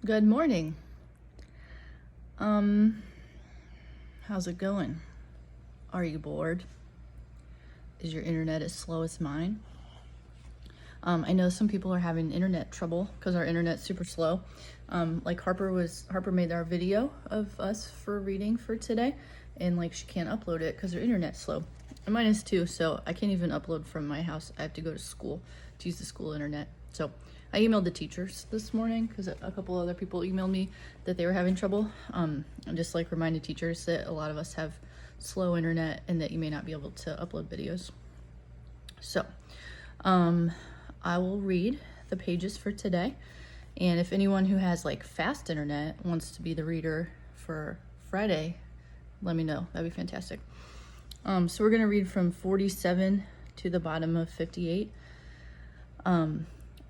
Good morning. Um, how's it going? Are you bored? Is your internet as slow as mine? I know some people are having internet trouble because our internet's super slow. Like Harper made our video of us for reading for today, and like she can't upload it because her internet's slow. And mine is too, so I can't even upload from my house. I have to go to school to use the school internet. So I emailed the teachers this morning because a couple other people emailed me that they were having trouble. And just like reminded teachers that a lot of us have slow internet and that you may not be able to upload videos. So, I will read the pages for today. And if anyone who has like fast internet wants to be the reader for Friday, let me know. That'd be fantastic. So we're going to read from 47 to the bottom of 58.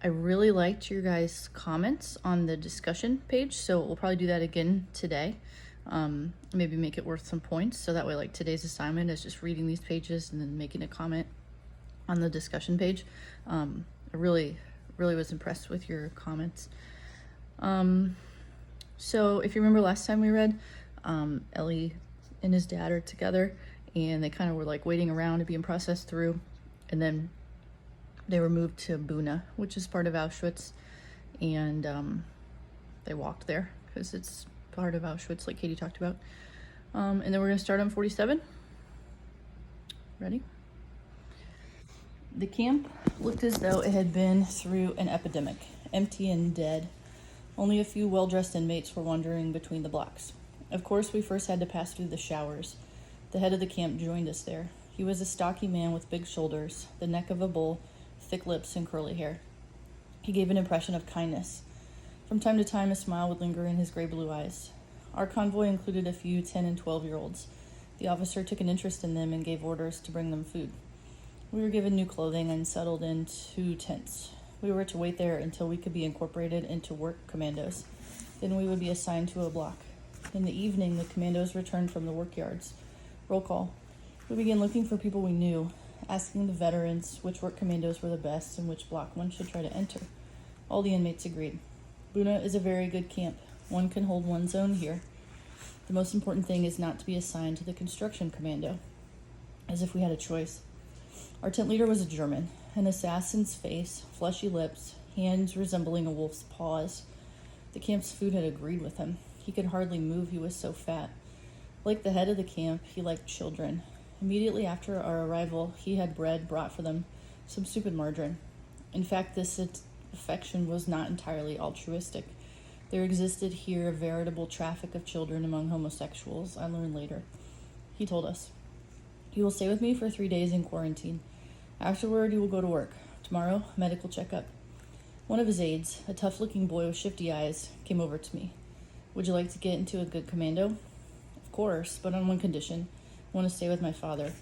I really liked your guys' comments on the discussion page, so we'll probably do that again today. Maybe make it worth some points, so that way like today's assignment is just reading these pages and then making a comment on the discussion page. I really was impressed with your comments. So if you remember last time we read, Ellie and his dad are together and they kind of were like waiting around to being processed through, and then they were moved to Buna, which is part of Auschwitz, and they walked there because it's part of Auschwitz like Katie talked about. And then we're going to start on 47. Ready? The camp looked as though it had been through an epidemic, empty and dead. Only a few well-dressed inmates were wandering between the blocks. Of course, we first had to pass through the showers. The head of the camp joined us there. He was a stocky man with big shoulders, the neck of a bull, thick lips, and curly hair. He gave an impression of kindness. From time to time, a smile would linger in his gray-blue eyes. Our convoy included a few 10 and 12-year-olds. The officer took an interest in them and gave orders to bring them food. We were given new clothing and settled in 2 tents. We were to wait there until we could be incorporated into work commandos. Then we would be assigned to a block. In the evening, the commandos returned from the work yards. Roll call. We began looking for people we knew, asking the veterans which work commandos were the best and which block one should try to enter. All the inmates agreed. Buna is a very good camp. One can hold one's own here. The most important thing is not to be assigned to the construction commando, as if we had a choice. Our tent leader was a German, an assassin's face, fleshy lips, hands resembling a wolf's paws. The camp's food had agreed with him. He could hardly move, he was so fat. Like the head of the camp, he liked children. Immediately after our arrival, he had bread brought for them, some soup and margarine. In fact, this affection was not entirely altruistic. There existed here a veritable traffic of children among homosexuals, I learned later. He told us, "You will stay with me for 3 days in quarantine. Afterward, you will go to work. Tomorrow, medical checkup." One of his aides, a tough-looking boy with shifty eyes, came over to me. "Would you like to get into a good commando?" "Of course, but on one condition. I want to stay with my father."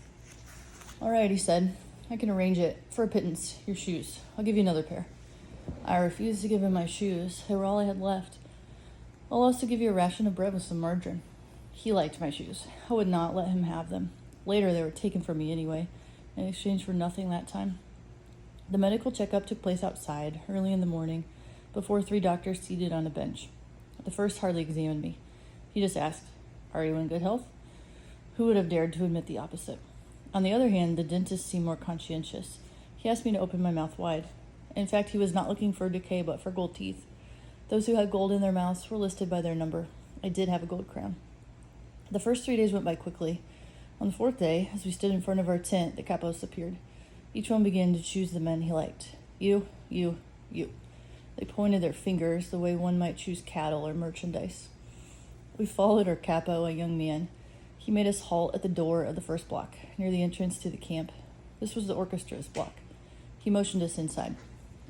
"All right," he said. "I can arrange it. For a pittance, your shoes. I'll give you another pair." I refused to give him my shoes. They were all I had left. "I'll also give you a ration of bread with some margarine." He liked my shoes. I would not let him have them. Later, they were taken from me anyway, in exchange for nothing that time. The medical checkup took place outside, early in the morning, before 3 doctors seated on a bench. The first hardly examined me. He just asked, "Are you in good health?" Who would have dared to admit the opposite? On the other hand, the dentist seemed more conscientious. He asked me to open my mouth wide. In fact, he was not looking for decay, but for gold teeth. Those who had gold in their mouths were listed by their number. I did have a gold crown. The first 3 days went by quickly. On the 4th day, as we stood in front of our tent, the capos appeared. Each one began to choose the men he liked. You, you, you. They pointed their fingers the way one might choose cattle or merchandise. We followed our capo, a young man. He made us halt at the door of the first block, near the entrance to the camp. This was the orchestra's block. He motioned us inside.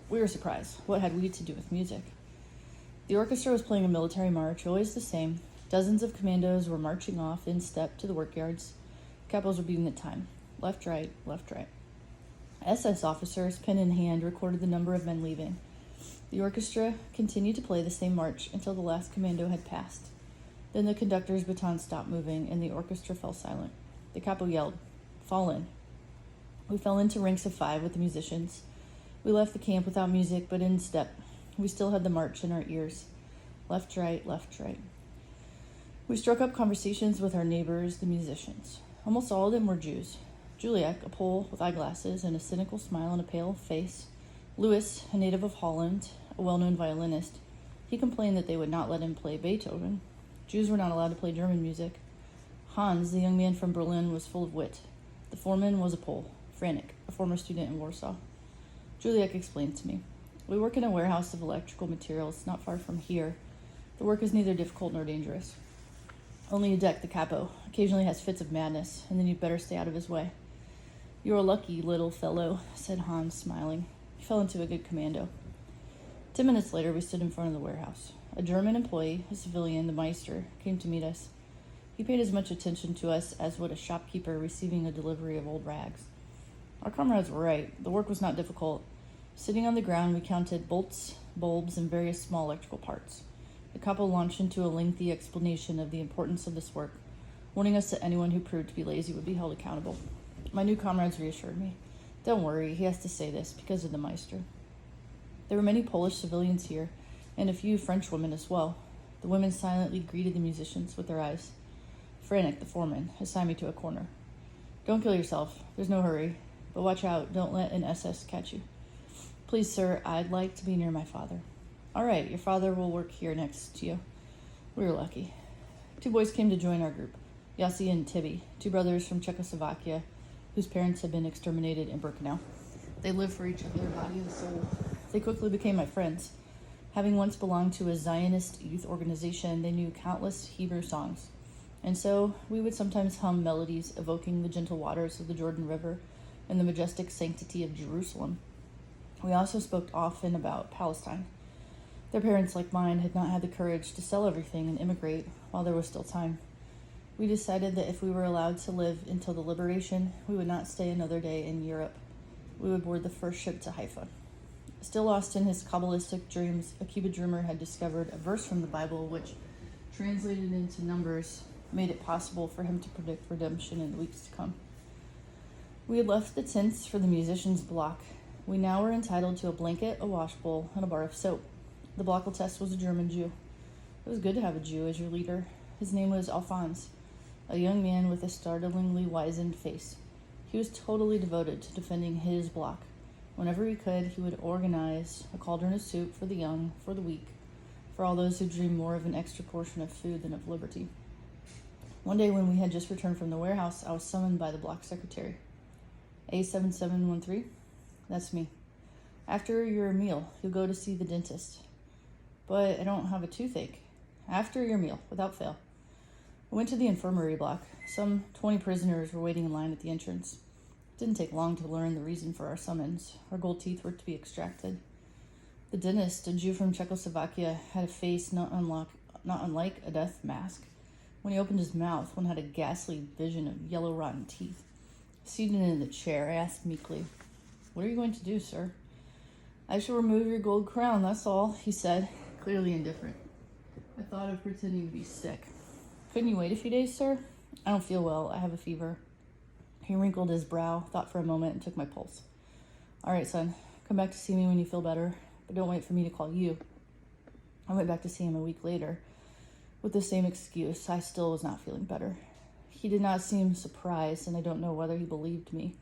We were surprised. What had we to do with music? The orchestra was playing a military march, always the same. Dozens of commandos were marching off in step to the work yards. Capos were beating the time. Left, right, left, right. SS officers, pen in hand, recorded the number of men leaving. The orchestra continued to play the same march until the last commando had passed. Then the conductor's baton stopped moving and the orchestra fell silent. The capo yelled, "Fall in." We fell into ranks of 5 with the musicians. We left the camp without music, but in step. We still had the march in our ears. Left, right, left, right. We struck up conversations with our neighbors, the musicians. Almost all of them were Jews. Juliak, a Pole with eyeglasses and a cynical smile on a pale face. Louis, a native of Holland, a well-known violinist. He complained that they would not let him play Beethoven. Jews were not allowed to play German music. Hans, the young man from Berlin, was full of wit. The foreman was a Pole, Franek, a former student in Warsaw. Juliak explained to me. We work in a warehouse of electrical materials not far from here. The work is neither difficult nor dangerous. Only Udek, the capo, occasionally has fits of madness, and then you'd better stay out of his way. You're a lucky little fellow, said Hans, smiling. He fell into a good commando. 10 minutes later, we stood in front of the warehouse. A German employee, a civilian, the Meister, came to meet us. He paid as much attention to us as would a shopkeeper receiving a delivery of old rags. Our comrades were right. The work was not difficult. Sitting on the ground, we counted bolts, bulbs, and various small electrical parts. The couple launched into a lengthy explanation of the importance of this work, warning us that anyone who proved to be lazy would be held accountable. My new comrades reassured me. Don't worry, he has to say this because of the Meister. There were many Polish civilians here, and a few French women as well. The women silently greeted the musicians with their eyes. Franek, the foreman, assigned me to a corner. Don't kill yourself. There's no hurry. But watch out. Don't let an SS catch you. Please, sir, I'd like to be near my father. All right, your father will work here next to you. We were lucky. 2 boys came to join our group, Yossi and Tibi, 2 brothers from Czechoslovakia, whose parents had been exterminated in Birkenau. They lived for each other, body and soul. They quickly became my friends. Having once belonged to a Zionist youth organization, they knew countless Hebrew songs. And so we would sometimes hum melodies evoking the gentle waters of the Jordan River and the majestic sanctity of Jerusalem. We also spoke often about Palestine. Their parents, like mine, had not had the courage to sell everything and immigrate while there was still time. We decided that if we were allowed to live until the liberation, we would not stay another day in Europe. We would board the first ship to Haifa. Still lost in his Kabbalistic dreams, Akiba Dreamer had discovered a verse from the Bible which, translated into numbers, made it possible for him to predict redemption in the weeks to come. We had left the tents for the musicians' block. We now were entitled to a blanket, a wash bowl, and a bar of soap. The Blockeltest was a German Jew. It was good to have a Jew as your leader. His name was Alphonse, a young man with a startlingly wizened face. He was totally devoted to defending his block. Whenever he could, he would organize a cauldron of soup for the young, for the weak, for all those who dreamed more of an extra portion of food than of liberty. One day when we had just returned from the warehouse, I was summoned by the block secretary. A7713? That's me. After your meal, you'll go to see the dentist. But I don't have a toothache. After your meal, without fail. I went to the infirmary block. Some 20 prisoners were waiting in line at the entrance. It didn't take long to learn the reason for our summons. Our gold teeth were to be extracted. The dentist, a Jew from Czechoslovakia, had a face not unlike a death mask. When he opened his mouth, one had a ghastly vision of yellow rotten teeth. Seated in the chair, I asked meekly, "What are you going to do, sir?" "I shall remove your gold crown, that's all," he said, clearly indifferent. I thought of pretending to be sick. "Couldn't you wait a few days, sir?" "I don't feel well. I have a fever." He wrinkled his brow, thought for a moment, and took my pulse. "All right, son. Come back to see me when you feel better, but don't wait for me to call you." I went back to see him a week later. With the same excuse, I still was not feeling better. He did not seem surprised, and I don't know whether he believed me.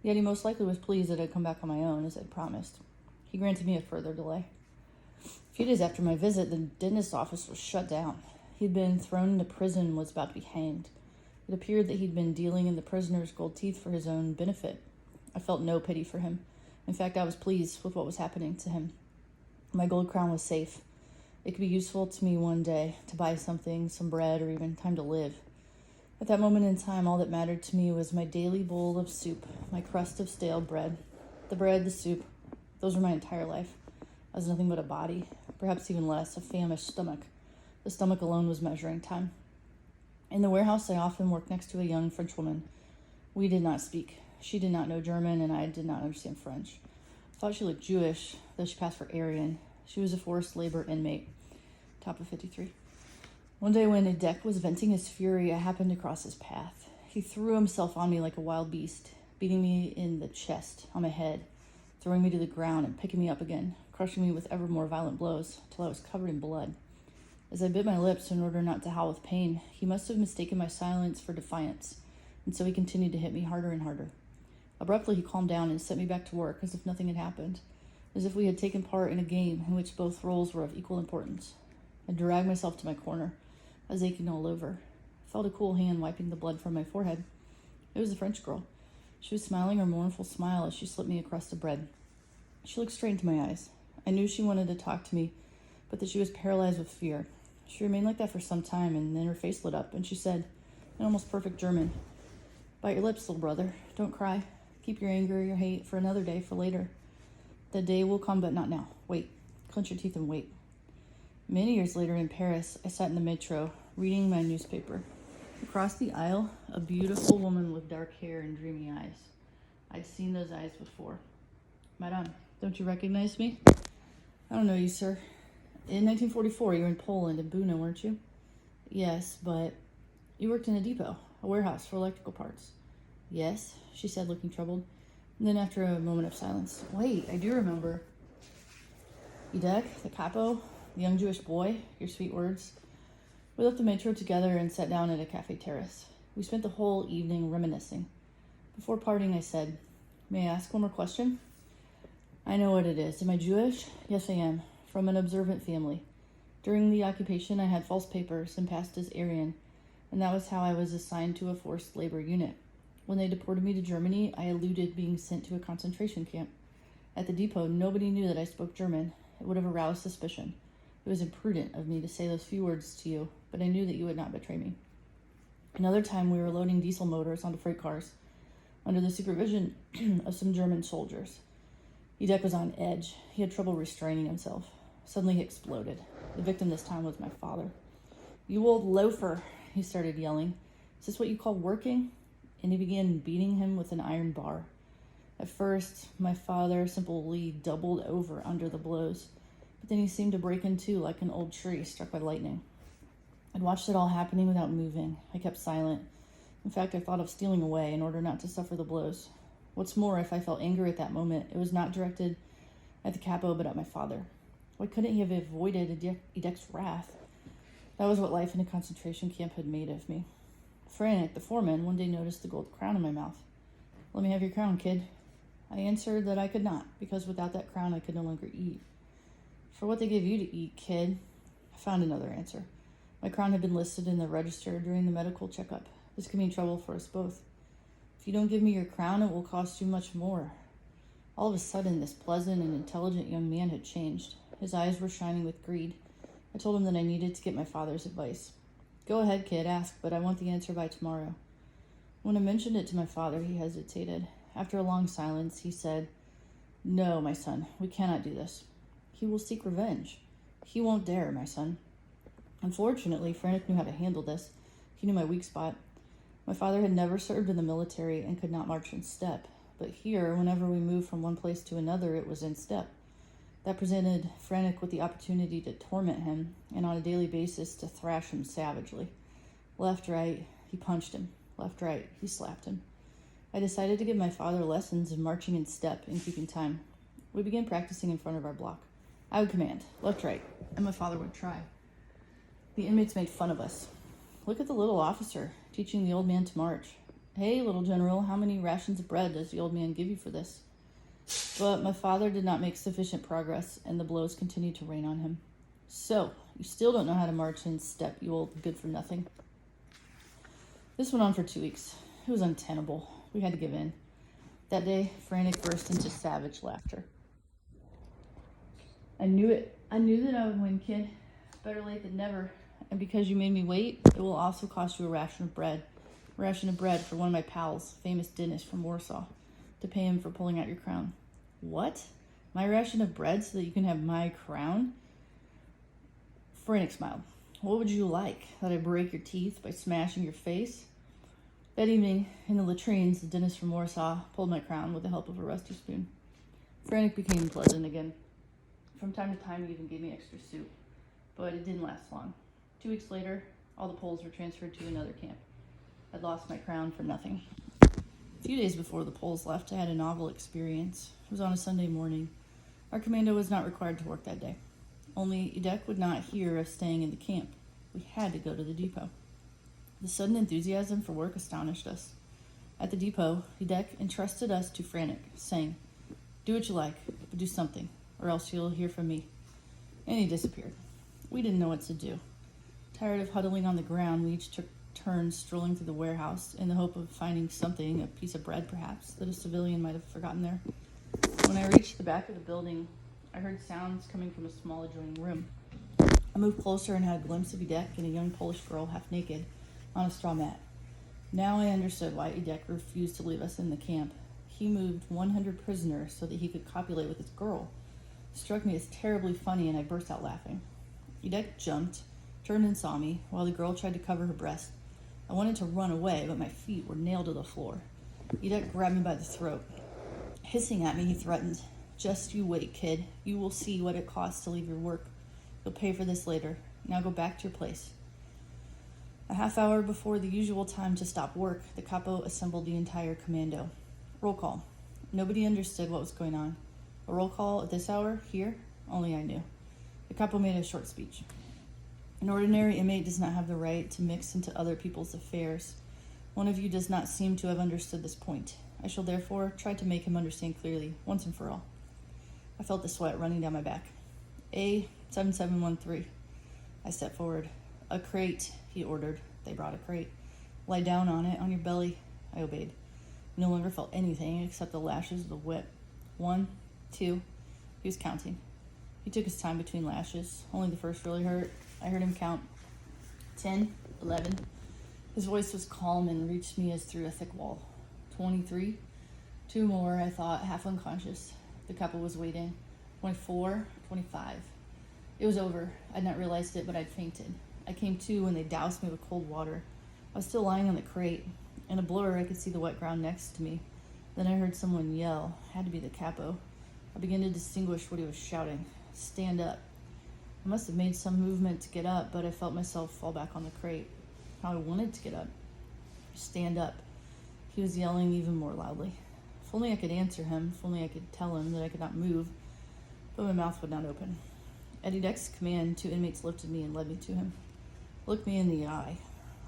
Yet he most likely was pleased that I'd come back on my own, as I'd promised. He granted me a further delay. A few days after my visit, the dentist's office was shut down. He'd been thrown into prison and was about to be hanged. It appeared that he'd been dealing in the prisoner's gold teeth for his own benefit. I felt no pity for him. In fact, I was pleased with what was happening to him. My gold crown was safe. It could be useful to me one day, to buy something, some bread, or even time to live. At that moment in time, all that mattered to me was my daily bowl of soup, my crust of stale bread. The bread, the soup, those were my entire life. I was nothing but a body, perhaps even less, a famished stomach. The stomach alone was measuring time. In the warehouse, I often worked next to a young Frenchwoman. We did not speak. She did not know German, and I did not understand French. I thought she looked Jewish, though she passed for Aryan. She was a forced labor inmate. Top of 53. One day when Udek was venting his fury, I happened to cross his path. He threw himself on me like a wild beast, beating me in the chest, on my head, throwing me to the ground and picking me up again, crushing me with ever more violent blows till I was covered in blood. As I bit my lips in order not to howl with pain, he must have mistaken my silence for defiance, and so he continued to hit me harder and harder. Abruptly, he calmed down and sent me back to work as if nothing had happened, as if we had taken part in a game in which both roles were of equal importance. I dragged myself to my corner. I was aching all over. I felt a cool hand wiping the blood from my forehead. It was the French girl. She was smiling her mournful smile as she slipped me across the bread. She looked straight into my eyes. I knew she wanted to talk to me, but that she was paralyzed with fear. She remained like that for some time, and then her face lit up, and she said, in almost perfect German, "Bite your lips, little brother. Don't cry. Keep your anger, your hate for another day, for later. The day will come, but not now. Wait. Clench your teeth and wait." Many years later in Paris, I sat in the metro, reading my newspaper. Across the aisle, a beautiful woman with dark hair and dreamy eyes. I'd seen those eyes before. "Madame, don't you recognize me?" "I don't know you, sir." "In 1944, you were in Poland, in Buna, weren't you?" "Yes, but..." "You worked in a depot, a warehouse for electrical parts." "Yes," she said, looking troubled. And then after a moment of silence, "Wait, I do remember. Yudek, the capo, the young Jewish boy, your sweet words." We left the metro together and sat down at a cafe terrace. We spent the whole evening reminiscing. Before parting, I said, "May I ask one more question?" "I know what it is. Am I Jewish?" "Yes, I am. From an observant family. During the occupation, I had false papers and passed as Aryan, and that was how I was assigned to a forced labor unit. When they deported me to Germany, I eluded being sent to a concentration camp. At the depot, nobody knew that I spoke German. It would have aroused suspicion. It was imprudent of me to say those few words to you, but I knew that you would not betray me. Another time, we were loading diesel motors onto freight cars under the supervision of some German soldiers. Yudek was on edge. He had trouble restraining himself. Suddenly, he exploded. The victim this time was my father. "You old loafer," he started yelling. "Is this what you call working?" And he began beating him with an iron bar. At first, my father simply doubled over under the blows, but then he seemed to break in two like an old tree struck by lightning. I'd watched it all happening without moving. I kept silent. In fact, I thought of stealing away in order not to suffer the blows. What's more, if I felt anger at that moment, it was not directed at the capo, but at my father. Why couldn't he have avoided Yudek's wrath? That was what life in a concentration camp had made of me. Franek, the foreman, one day noticed the gold crown in my mouth. "Let me have your crown, kid." I answered that I could not, because without that crown I could no longer eat. "For what they give you to eat, kid?" I found another answer. My crown had been listed in the register during the medical checkup. This could mean trouble for us both. "If you don't give me your crown, it will cost you much more." All of a sudden, this pleasant and intelligent young man had changed. His eyes were shining with greed. I told him that I needed to get my father's advice. "Go ahead, kid, ask, but I want the answer by tomorrow." When I mentioned it to my father, he hesitated. After a long silence, he said, "No, my son, we cannot do this. He will seek revenge. He won't dare, my son." Unfortunately, Franek knew how to handle this. He knew my weak spot. My father had never served in the military and could not march in step. But here, whenever we moved from one place to another, it was in step. That presented Franek with the opportunity to torment him, and on a daily basis to thrash him savagely. Left, right, he punched him. Left, right, he slapped him. I decided to give my father lessons in marching in step and keeping time. We began practicing in front of our block. I would command, "Left, right," and my father would try. The inmates made fun of us. "Look at the little officer, teaching the old man to march. Hey, little general, how many rations of bread does the old man give you for this?" But my father did not make sufficient progress, and the blows continued to rain on him. "So, you still don't know how to march in step, you old good-for-nothing." This went on for 2 weeks. It was untenable. We had to give in. That day, Franek burst into savage laughter. "I knew it. I knew that I would win, kid. Better late than never. And because you made me wait, it will also cost you a ration of bread. A ration of bread for one of my pals, famous dentist from Warsaw, to pay him for pulling out your crown." "What? My ration of bread so that you can have my crown?" Franek smiled. "What would you like? That I break your teeth by smashing your face?" That evening, in the latrines, the dentist from Warsaw pulled my crown with the help of a rusty spoon. Franek became pleasant again. From time to time, he even gave me extra soup, but it didn't last long. 2 weeks later, all the Poles were transferred to another camp. I'd lost my crown for nothing. A few days before the Poles left, I had a novel experience. It was on a Sunday morning. Our commando was not required to work that day. Only Edek would not hear of staying in the camp. We had to go to the depot. The sudden enthusiasm for work astonished us. At the depot, Edek entrusted us to Frantic, saying, "Do what you like, but do something, or else you'll hear from me." And he disappeared. We didn't know what to do. Tired of huddling on the ground, we each took turns strolling through the warehouse in the hope of finding something, a piece of bread perhaps, that a civilian might have forgotten there. When I reached the back of the building, I heard sounds coming from a small adjoining room. I moved closer and had a glimpse of Edek and a young Polish girl, half naked, on a straw mat. Now I understood why Edek refused to leave us in the camp. He moved 100 prisoners so that he could copulate with his girl. It struck me as terribly funny, and I burst out laughing. Edek jumped, turned and saw me, while the girl tried to cover her breast. I wanted to run away, but my feet were nailed to the floor. Edek grabbed me by the throat. Hissing at me, he threatened, "Just you wait, kid. You will see what it costs to leave your work. You'll pay for this later. Now go back to your place." A half hour before the usual time to stop work, the capo assembled the entire commando. Roll call. Nobody understood what was going on. A roll call at this hour, here, only I knew. The capo made a short speech. An ordinary inmate does not have the right to mix into other people's affairs. One of you does not seem to have understood this point. I shall therefore try to make him understand clearly, once and for all. I felt the sweat running down my back. A7713. I stepped forward. "A crate," he ordered. They brought a crate. "Lie down on it, on your belly." I obeyed. I no longer felt anything except the lashes of the whip. 1, 2. He was counting. He took his time between lashes. Only the first really hurt. I heard him count. 10, 11. His voice was calm and reached me as through a thick wall. 23. 2 more, I thought, half unconscious. The couple was waiting. 24, 25. It was over. I'd not realized it, but I'd fainted. I came to when they doused me with cold water. I was still lying on the crate. In a blur, I could see the wet ground next to me. Then I heard someone yell. It had to be the capo. I began to distinguish what he was shouting. "Stand up." I must have made some movement to get up, but I felt myself fall back on the crate. How I wanted to get up. "Stand up." He was yelling even more loudly. If only I could answer him, if only I could tell him that I could not move, but my mouth would not open. At Edek's command, 2 inmates lifted me and led me to him. Looked me in the eye.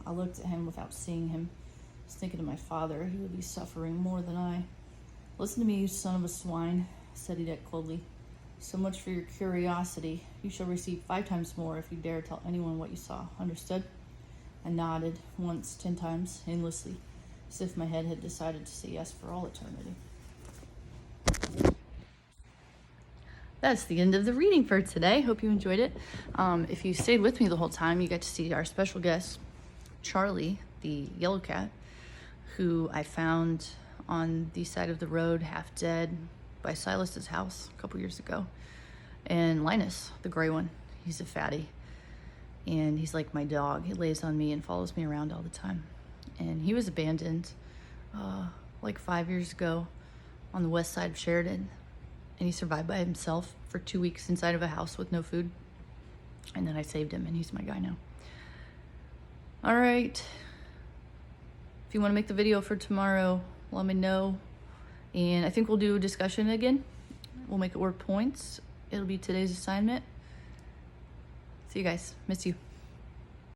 I looked at him without seeing him. I was thinking of my father. He would be suffering more than I. "Listen to me, you son of a swine," said Edek coldly. "So much for your curiosity. You shall receive 5 times more if you dare tell anyone what you saw. Understood?" I nodded, once, 10 times, endlessly, as if my head had decided to say yes for all eternity. That's the end of the reading for today. Hope you enjoyed it. If you stayed with me the whole time, you got to see our special guest, Charlie, the yellow cat, who I found on the side of the road, half dead, by Silas's house a couple years ago. And Linus, the gray one, he's a fatty. And he's like my dog. He lays on me and follows me around all the time. And he was abandoned like 5 years ago on the west side of Sheridan. And he survived by himself for 2 weeks inside of a house with no food. And then I saved him, and he's my guy now. All right. If you want to make the video for tomorrow, let me know. And I think we'll do a discussion again. We'll make it work points. It'll be today's assignment. See you guys. Miss you.